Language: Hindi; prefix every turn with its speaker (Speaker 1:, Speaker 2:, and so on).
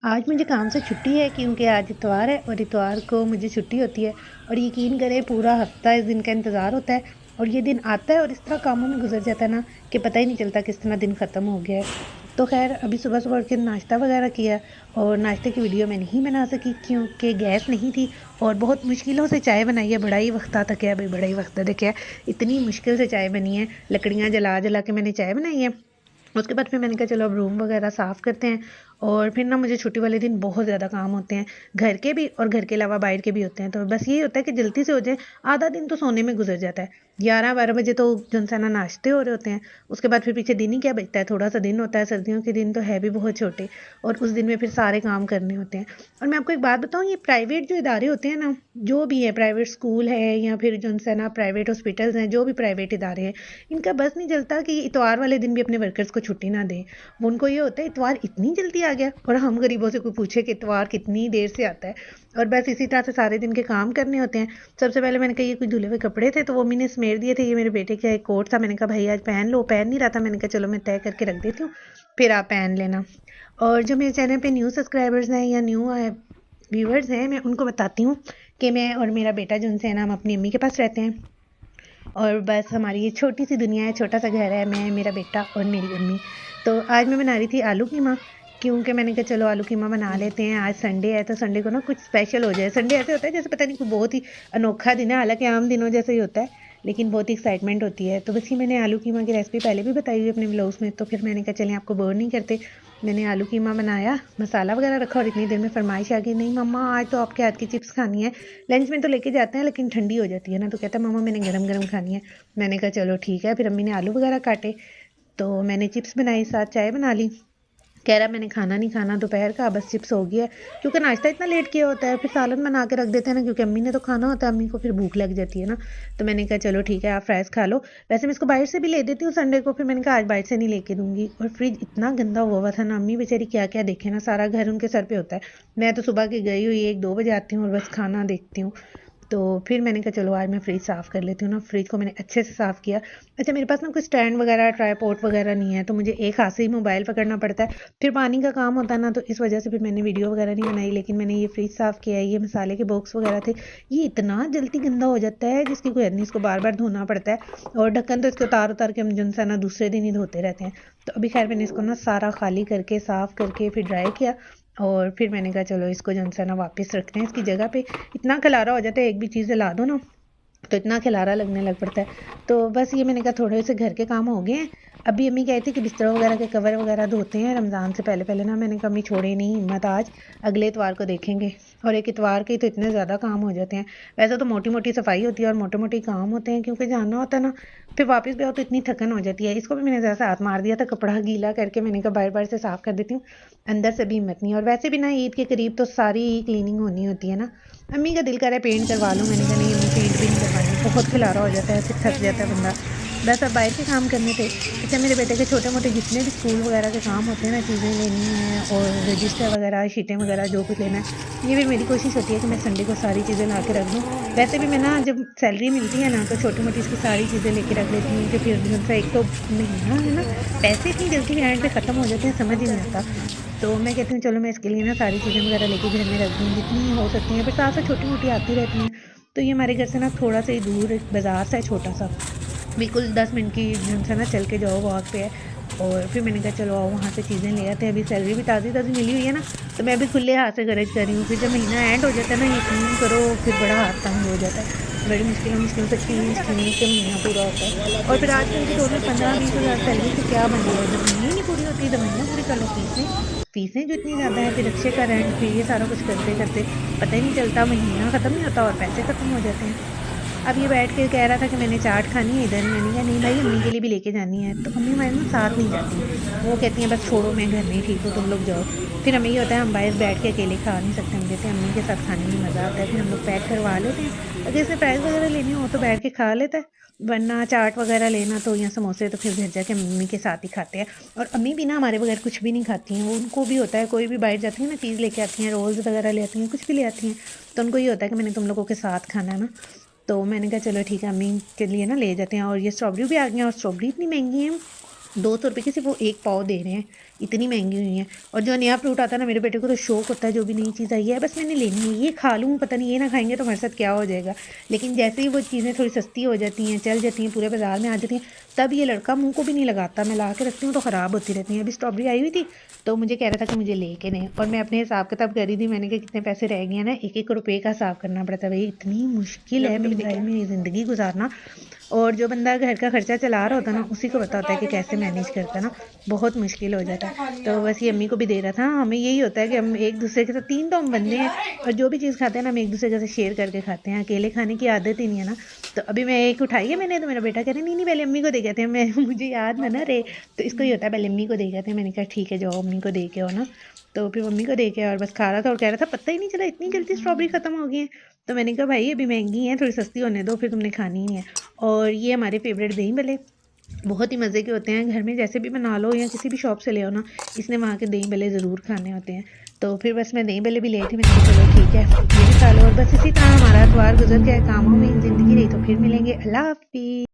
Speaker 1: आज मुझे काम से छुट्टी है क्योंकि आज इतवार है और इतवार को मुझे छुट्टी होती है। और यकीन करें पूरा हफ्ता इस दिन का इंतज़ार होता है और ये दिन आता है और इस तरह कामों में गुजर जाता है ना कि पता ही नहीं चलता किस तरह दिन ख़त्म हो गया है। तो खैर अभी सुबह सुबह उठ के नाश्ता वगैरह किया और नाश्ते की वीडियो मैं नहीं बना सकी क्योंकि गैस नहीं थी और बहुत मुश्किलों से चाय बनाई है। बड़ा ही वक्त आता क्या भाई, बड़ा ही वक्त आता क्या, इतनी मुश्किल से चाय बनी है। लकड़ियाँ जला जला के मैंने चाय बनाई है। उसके बाद फिर मैंने कहा चलो अब रूम वगैरह साफ़ करते हैं। और फिर ना मुझे छुट्टी वाले दिन बहुत ज़्यादा काम होते हैं, घर के भी और घर के अलावा बाहर के भी होते हैं। तो बस यही होता है कि जल्दी से हो जाए। आधा दिन तो सोने में गुजर जाता है। 11-12 बजे तो जो सा ना नाश्ते हो रहे होते हैं। उसके बाद फिर पीछे दिन ही क्या बचता है, थोड़ा सा दिन होता है। सर्दियों के दिन तो है भी बहुत छोटे और उस दिन में फिर सारे काम करने होते हैं। और मैं आपको एक बात बताऊँ, ये प्राइवेट जो इदारे होते हैं ना, जो भी है प्राइवेट स्कूल है या फिर जो सा ना प्राइवेट हॉस्पिटल्स हैं, जो भी प्राइवेट इदारे हैं, इनका बस नहीं चलता कि इतवार वाले दिन भी अपने वर्कर्स को छुट्टी ना दें। उनको ये होता है इतवार इतनी जल्दी आ गया, और हम गरीबों से कोई पूछे कि इतवार कितनी देर से आता है। और बस इसी तरह से सारे दिन के काम करने होते हैं। सबसे पहले मैंने कहा ये कुछ धुले हुए कपड़े थे तो वो मम्मी ने समेट दिए थे। ये मेरे बेटे का एक कोट था, मैंने कहा भाई आज पहन लो, पहन नहीं रहा था। मैंने कहा चलो मैं तय करके रख देती हूँ, फिर आप पहन लेना। और जो मेरे चैनल पे न्यू सब्सक्राइबर्स हैं या न्यू व्यूवर्स हैं, मैं उनको बताती हूँ कि मैं और मेरा बेटा जो उनसे है ना, हम अपनी अम्मी के पास रहते हैं। और बस हमारी ये छोटी सी दुनिया है, छोटा सा घर है, मैं, मेरा बेटा और मेरी अम्मी। तो आज मैं बना रही थी आलू कीमा, क्योंकि मैंने कहा चलो आलू कीमा बना लेते हैं। आज संडे है तो संडे को ना कुछ स्पेशल हो जाए। संडे ऐसे होता है जैसे पता नहीं कोई बहुत ही अनोखा दिन है, हालांकि आम दिनों जैसे ही होता है, लेकिन बहुत ही एक्साइटमेंट होती है। तो बस ये मैंने आलू कीमा की रेसिपी पहले भी बताई हुई है अपने व्लॉग्स में, तो फिर मैंने कहा चलें आपको बोर नहीं करते। मैंने आलू कीमा बनाया, मसाला वगैरह रखा और इतनी देर में फरमाइश आ गई, नहीं मम्मा आज तो आपके हाथ की चिप्स खानी है। लंच में तो लेके जाते हैं लेकिन ठंडी हो जाती है ना, तो कहता है मम्मा मैंने गरम गरम खानी है। मैंने कहा चलो ठीक है। फिर अम्मी ने आलू वगैरह काटे तो मैंने चिप्स बनाई, साथ चाय बना ली। कह रहा मैंने खाना नहीं खाना दोपहर का, बस चिप्स हो गया है। क्योंकि नाश्ता इतना लेट किया होता है, फिर सालन बना के रख देते हैं ना, क्योंकि अम्मी ने तो खाना होता है, अम्मी को फिर भूख लग जाती है ना। तो मैंने कहा चलो ठीक है आप फ्राइज़ खा लो। वैसे मैं इसको बाहर से भी ले देती हूँ संडे को, फिर मैंने कहा आज बाहर से नहीं लेके दूंगी। और फ्रिज इतना गंदा हुआ हुआ था ना, अम्मी बेचारी क्या क्या देखे ना, सारा घर उनके सर पे होता है। मैं तो सुबह की गई हुई 1-2 बजे आती हूँ और बस खाना देखती हूँ। तो फिर मैंने कहा चलो आज मैं फ्रिज साफ़ कर लेती हूँ ना। फ्रिज को मैंने अच्छे से साफ़ किया। अच्छा मेरे पास ना कोई स्टैंड वगैरह ट्राईपॉड वगैरह नहीं है, तो मुझे एक हाथ से ही मोबाइल पकड़ना पड़ता है। फिर पानी का काम होता है ना, तो इस वजह से फिर मैंने वीडियो वगैरह नहीं बनाई। लेकिन मैंने ये फ्रिज साफ़ किया है, ये मसाले के बॉक्स वगैरह थे, ये इतना जल्दी गंदा हो जाता है जिसकी कोई हद नहीं। इसको बार बार धोना पड़ता है और ढक्कन तो इसके उतार उतार के हम जो है ना दूसरे दिन ही धोते रहते हैं। तो अभी खैर मैंने इसको ना सारा खाली करके साफ़ करके फिर ड्राई किया। और फिर मैंने कहा चलो इसको जो है ना वापस रखते हैं इसकी जगह पे। इतना खलारा हो जाता है, एक भी चीज़ ला दो ना तो इतना खिलारा लगने लग पड़ता है। तो बस ये मैंने कहा थोड़े से घर के काम हो गए हैं। अभी अम्मी कहती थी कि बिस्तरों वगैरह के कवर वगैरह धोते हैं रमज़ान से पहले पहले ना। मैंने कहा अम्मी छोड़े नहीं हिम्मत, आज अगले इतवार को देखेंगे। और एक इतवार के ही तो इतने ज़्यादा काम हो जाते हैं। वैसे तो मोटी मोटी सफाई होती है और मोटे मोटे काम होते हैं, क्योंकि जानना होता है ना, फिर वापस भी आओ तो इतनी थकन हो जाती है। इसको भी मैंने ज़रा सा हाथ मार दिया था कपड़ा गीला करके, मैंने कहा बार बार से साफ़ कर देती हूँ, अंदर से भी हिम्मत नहीं। और वैसे भी ना ईद के करीब तो सारी क्लीनिंग होनी होती है ना। अम्मी का दिल कर रहा है पेंट करवा लूँ, मैंने कहा नहीं अम्मी पेंट भी नहीं करवानी, बहुत खिलारा हो जाता है, फिर थक जाता है बंदा। बस अब बाहर के काम करने थे। अच्छा मेरे बेटे के छोटे मोटे जितने भी स्कूल वगैरह के काम होते हैं ना, चीज़ें लेनी हैं और रजिस्टर वगैरह शीटें वगैरह जो कुछ लेना है, ये भी मेरी कोशिश होती है कि मैं संडे को सारी चीज़ें ला के रख दूँ। वैसे भी मैं ना जब सैलरी मिलती है ना तो छोटी मोटी इसकी सारी चीज़ें लेके रख लेती हूँ, कि फिर जो सा एक तो महीना है ना, पैसे इतनी जल्दी एंड पे ख़त्म हो जाते हैं, समझ ही नहीं आता। तो मैं कहती हूँ चलो मैं इसके लिए ना सारी चीज़ें वगैरह लेके घर में रख दूँ जितनी हो सकती हैं, फिर साथ साथ छोटी मोटी आती रहती हैं। तो ये हमारे घर से ना थोड़ा सा ही दूर एक बाज़ार सा है छोटा सा, बिल्कुल 10 मिनट की जो है ना चल के जाओ वॉक पे है। और फिर मैंने कहा चलो आओ वहाँ से चीज़ें ले आते हैं। अभी सैलरी भी ताज़ी ताज़ी मिली हुई है ना, तो मैं भी खुले हाथ से खर्च कर रही हूँ। फिर जब महीना एंड हो जाता है ना, यकीन करो फिर बड़ा हाथ तंग हो जाता है। बड़ी मुश्किलों से खींच खींच के महीना पूरा होता है। और फिर आजकल के दौर में 15-20 हज़ार सैलरी से क्या बनेगा, जब महीने ही नहीं पूरी होती दवाइयाँ पूरी कर लो, फीसें फीसें जो इतनी ज़्यादा है, फिर रिक्शे का रेंट, फिर ये सारा कुछ करते करते पता ही नहीं चलता, महीना ख़त्म नहीं होता और पैसे ख़त्म हो जाते हैं। अब ये बैठ के कह रहा था कि मैंने चाट खानी है इधर। मैंने कहा नहीं भाई अम्मी के लिए भी लेके जानी है। तो अम्मी हमारे ना साथ नहीं जाती, वो कहती हैं बस छोड़ो मैं घर में ही ठीक हूँ, तुम लोग जाओ। फिर हमें ये होता है हम बाहर बैठ के अकेले खा नहीं सकते, हम कहते हैं अम्मी के साथ खाने में मज़ा आता है, फिर हम लोग पैक करवा लेते हैं। अगर इसने प्राइस वगैरह लेनी हो तो बैठ के खा लेता है, वरना चाट वगैरह लेना तो या समोसे तो फिर घर जाके मम्मी के साथ ही खाते हैं। और अम्मी भी ना हमारे बगैर कुछ भी नहीं खाती हैं, वो उनको भी होता है कोई भी बाहर जाती है ना चीज़ लेके आती हैं, रोल्स वगैरह ले आती हैं, कुछ भी ले आती हैं, तो उनको ये होता है कि मैंने तुम लोगों के साथ खाना है ना। तो मैंने कहा चलो ठीक है अम्मी के लिए ना ले जाते हैं। और ये स्ट्रॉबेरी भी आ गई हैं, और स्ट्रॉबेरी इतनी महंगी है, ₹200 की सिर्फ वो एक पाव दे रहे हैं, इतनी महंगी हुई हैं। और जो नया फ्रूट आता है ना, मेरे बेटे को तो शौक होता है, जो भी नई चीज़ आई है बस मैंने लेनी है, ये खा लूँ, पता नहीं ये ना खाएंगे तो हमारे साथ क्या हो जाएगा। लेकिन जैसे ही वो चीज़ें थोड़ी सस्ती हो जाती हैं, चल जाती हैं, पूरे बाजार में आ जाती हैं, तब ये लड़का मुंह को भी नहीं लगाता। मैं ला के रखती हूँ तो ख़राब होती रहती हैं। अभी स्ट्रॉबेरी आई हुई थी तो मुझे कह रहा था कि मुझे लेके दें, और मैं अपने हिसाब किताब कर रही थी। मैंने कहा कितने पैसे रह गए हैं ना, ₹1-1 का हिसाब करना पड़ता है। भाई इतनी मुश्किल है महंगाई में ज़िंदगी गुजारना। और जो बंदा घर का खर्चा चला रहा होता है ना, उसी को पता होता है कि कैसे मैनेज करता है ना, बहुत मुश्किल हो जाता है। तो बस ये अम्मी को भी दे रहा था। हमें यही होता है कि हम एक दूसरे के साथ, 3 तो हम बंदे हैं, और जो भी चीज़ खाते हैं ना हम एक दूसरे के साथ शेयर करके खाते हैं, अकेले खाने की आदत ही नहीं है ना। तो अभी मैं एक उठाई है मैंने, तो मेरा बेटा कह रहा नहीं नहीं पहले अम्मी को दे गए थे, मैं मुझे याद ना ना रहे। तो इसको ये होता है पहले अम्मी को दे गए थे। मैंने कहा ठीक है जाओ अम्मी को दे के आओ ना। तो फिर मम्मी को दे के और बस खा रहा था, और कह रहा था पता ही नहीं चला इतनी जल्दी स्ट्रॉबेरी खत्म हो गई है। तो मैंने कहा भाई अभी महंगी है, थोड़ी सस्ती होने दो, फिर तुमने खानी ही नहीं है। और ये हमारे फेवरेट दही भल्ले बहुत ही मज़े के होते हैं। घर में जैसे भी बना लो या किसी भी शॉप से ले आओ ना, इसने वहाँ के दही भल्ले ज़रूर खाने होते हैं। तो फिर बस मैं दही भल्ले भी ले थी, मैंने कहा चलो ठीक है ये भी खा लो। और बस इसी तरह हमारा इतवार गुजर गया, कामों में ज़िंदगी रही। तो फिर मिलेंगे, अल्लाह हाफिज़।